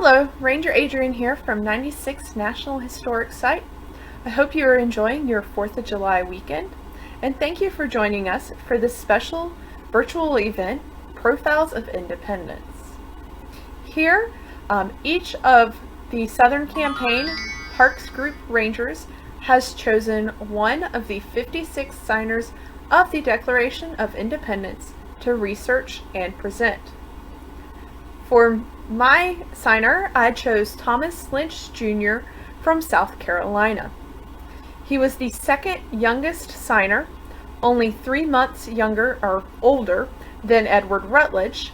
Hello, Ranger Adrian here from 96 National Historic Site. I hope you are enjoying your 4th of July weekend, and thank you for joining us for this special virtual event, Profiles of Independence. Here, each of the Southern Campaign Parks Group Rangers has chosen one of the 56 signers of the Declaration of Independence to research and present. For my signer, I chose Thomas Lynch Jr. from South Carolina. He was the second youngest signer, only 3 months younger or older than Edward Rutledge.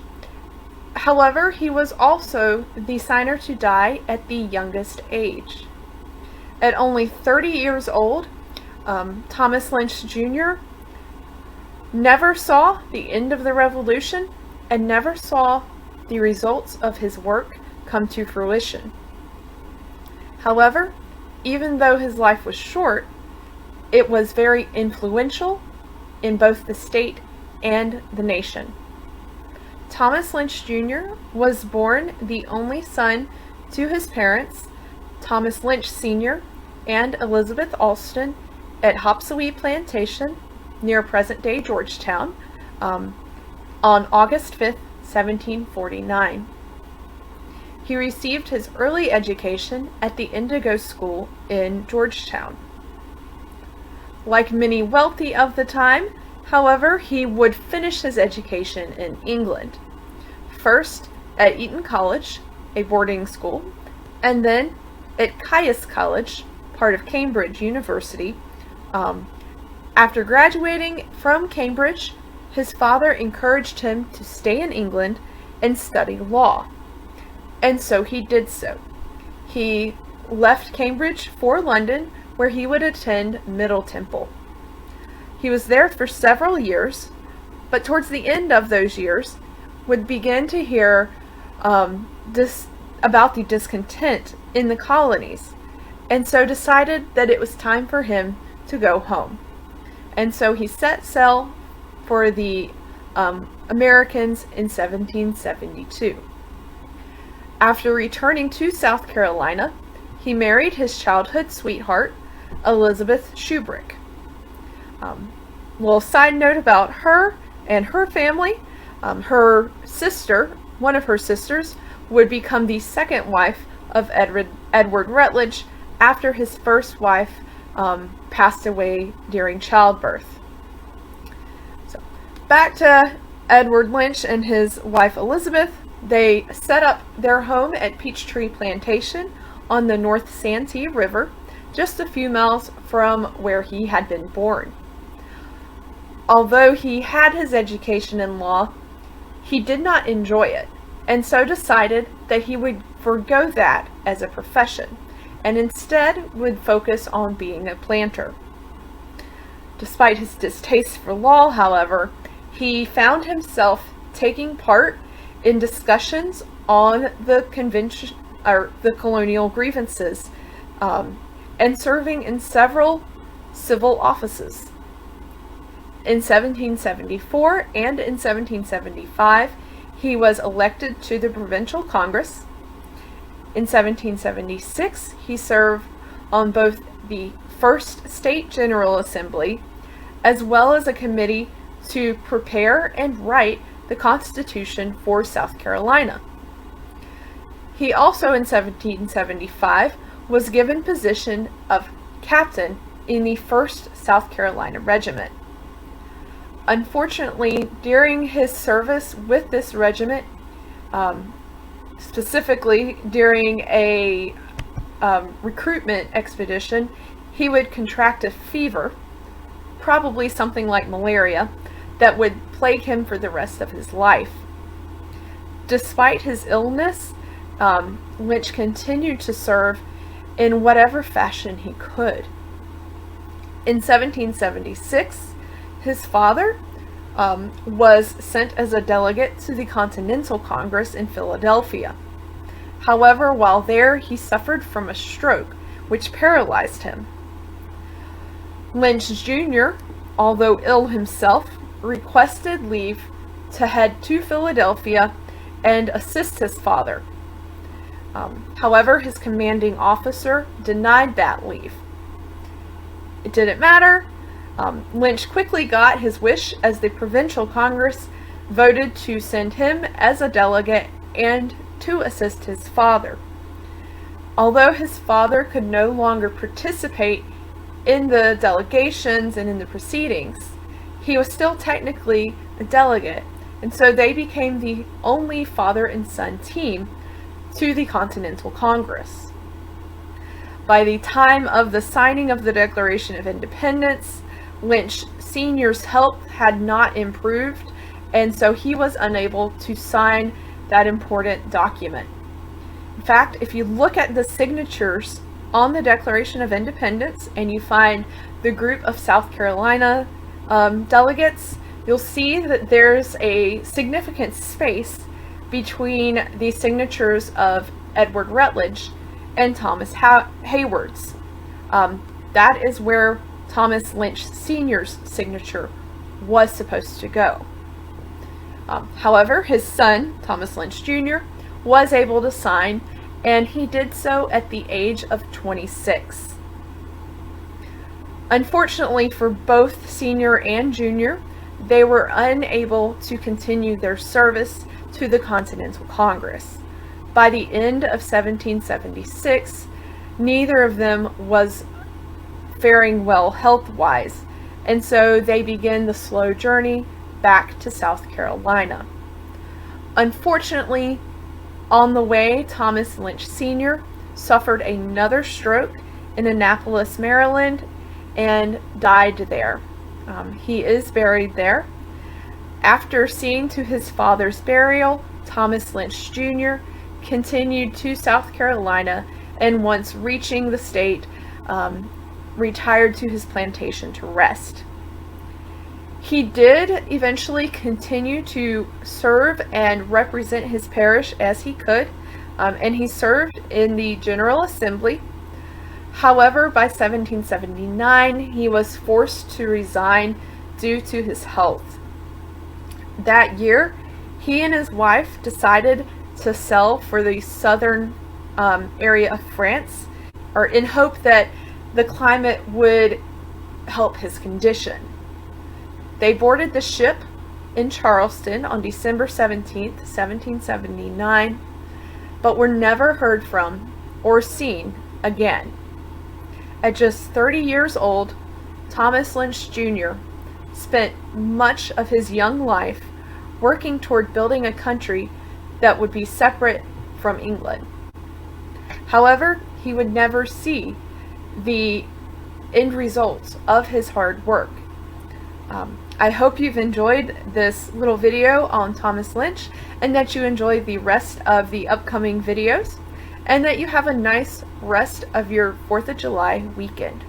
However, he was also the signer to die at the youngest age. At only 30 years old, Thomas Lynch Jr. never saw the end of the Revolution and never saw the results of his work come to fruition. However, even though his life was short, it was very influential in both the state and the nation. Thomas Lynch Jr. was born the only son to his parents, Thomas Lynch Sr. and Elizabeth Alston, at Hopsawee Plantation near present-day Georgetown on August 5th, 1749. He received his early education at the Indigo School in Georgetown. Like many wealthy of the time, however, he would finish his education in England, first at Eton College, a boarding school, and then at Caius College, part of Cambridge University. After graduating from Cambridge, his father encouraged him to stay in England and study law, and so he did so. He left Cambridge for London, where he would attend Middle Temple. He was there for several years, but towards the end of those years would begin to hear about the discontent in the colonies, and so decided that it was time for him to go home. And so he set sail for the Americans in 1772. After returning to South Carolina, he married his childhood sweetheart, Elizabeth Shubrick. Little side note about her and her family, her sister, one of her sisters, would become the second wife of Edward Rutledge after his first wife passed away during childbirth. So, back to Edward Lynch and his wife Elizabeth. They set up their home at Peachtree Plantation on the North Santee River, just a few miles from where he had been born. Although he had his education in law, he did not enjoy it, and so decided that he would forgo that as a profession, and instead would focus on being a planter. Despite his distaste for law, however, he found himself taking part in discussions on the convention or the colonial grievances, and serving in several civil offices. In 1774 and in 1775, he was elected to the Provincial Congress. In 1776, he served on both the First State General Assembly as well as a committee to prepare and write the Constitution for South Carolina. He also in 1775 was given position of captain in the 1st South Carolina Regiment. Unfortunately, during his service with this regiment, specifically during a recruitment expedition, he would contract a fever, probably something like malaria, that would plague him for the rest of his life. Despite his illness, Lynch continued to serve in whatever fashion he could. In 1776, his father was sent as a delegate to the Continental Congress in Philadelphia. However, while there, he suffered from a stroke, which paralyzed him. Lynch Jr., although ill himself, requested leave to head to Philadelphia and assist his father. However, his commanding officer denied that leave. It didn't matter. Lynch quickly got his wish as the Provincial Congress voted to send him as a delegate and to assist his father. Although his father could no longer participate in the delegations and in the proceedings, he was still technically a delegate, and so they became the only father and son team to the Continental Congress. By the time of the signing of the Declaration of Independence, Lynch Sr.'s health had not improved, and so he was unable to sign that important document. In fact, if you look at the signatures on the Declaration of Independence and you find the group of South Carolina delegates, you'll see that there's a significant space between the signatures of Edward Rutledge and Thomas Hayward's. That is where Thomas Lynch Sr.'s signature was supposed to go. However, his son, Thomas Lynch Jr., was able to sign, and he did so at the age of 26. Unfortunately for both Sr. and Jr., they were unable to continue their service to the Continental Congress. By the end of 1776, neither of them was faring well health-wise, and so they began the slow journey back to South Carolina. Unfortunately, on the way, Thomas Lynch Sr. suffered another stroke in Annapolis, Maryland, and died there. He is buried there. After seeing to his father's burial, Thomas Lynch Jr. continued to South Carolina, and once reaching the state, retired to his plantation to rest. He did eventually continue to serve and represent his parish as he could, and he served in the General Assembly. However, by 1779, he was forced to resign due to his health. That year, he and his wife decided to sail for the southern area of France, or in hope that the climate would help his condition. They boarded the ship in Charleston on December 17th, 1779, but were never heard from or seen again. At just 30 years old, Thomas Lynch Jr. spent much of his young life working toward building a country that would be separate from England. However, he would never see the end results of his hard work. I hope you've enjoyed this little video on Thomas Lynch, and that you enjoy the rest of the upcoming videos, and that you have a nice rest of your 4th of July weekend.